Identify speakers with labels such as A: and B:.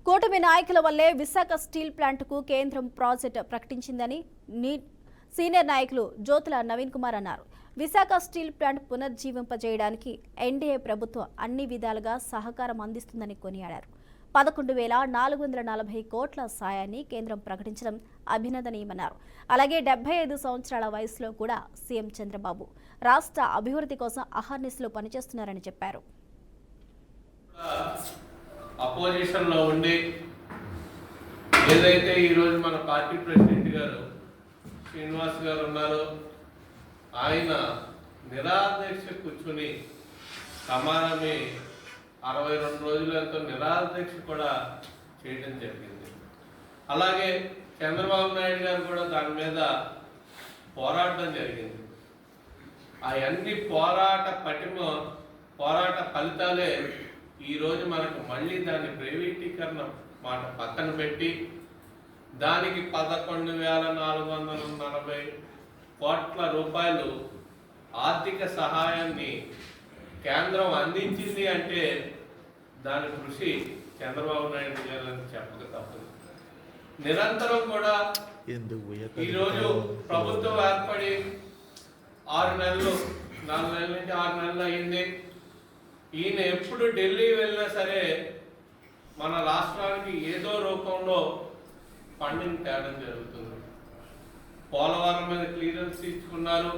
A: కూటమి నాయకుల వల్లే విశాఖ స్టీల్ ప్లాంట్కు కేంద్రం ప్రాజెక్టు ప్రకటించిందని సీనియర్ నాయకులు జ్యోతుల నవీన్ కుమార్ అన్నారు. విశాఖ స్టీల్ ప్లాంట్ పునర్జీవింపజేయడానికి ఎన్డీఏ ప్రభుత్వం అన్ని విధాలుగా సహకారం అందిస్తుందని కొనియాడారు. 11,440 కోట్ల సాయాన్ని కేంద్రం ప్రకటించడం అభినందనీయమన్నారు. అలాగే 75 సంవత్సరాల వయసులో కూడా సీఎం చంద్రబాబు రాష్ట్ర అభివృద్ధి కోసం అహర్నిశలు పనిచేస్తున్నారని చెప్పారు.
B: అపోజిషన్ లో ఉండి ఏదైతే ఈరోజు మన పార్టీ ప్రెసిడెంట్ గారు శ్రీనివాస్ గారు ఉన్నారో ఆయన నిరాదీక్ష కూర్చుని సమానమే 62 రోజులు ఎంతో నిరాదీక్ష కూడా చేయడం జరిగింది. అలాగే చంద్రబాబు నాయుడు గారు కూడా దాని మీద పోరాడడం జరిగింది. అవన్నీ పోరాట ఫలితాలే ఈరోజు మనకు మళ్ళీ దాని ప్రైవేటీకరణ మాట పక్కన పెట్టి దానికి 11,440 కోట్ల రూపాయలు ఆర్థిక సహాయాన్ని కేంద్రం అందించింది అంటే దాని కృషి చంద్రబాబు నాయుడు గారని చెప్పక తప్పదు. నిరంతరం కూడా ఈరోజు ప్రభుత్వం ఏర్పడి 4 నెలలు నుంచి 6 నెలలు అయింది. ఈయన ఎప్పుడు ఢిల్లీ వెళ్ళినా సరే మన రాష్ట్రానికి ఏదో రూపంలో ఫండింగ్ తేడం జరుగుతుంది. పోలవరం మీద క్లియరెన్స్ ఇచ్చుకున్నారు.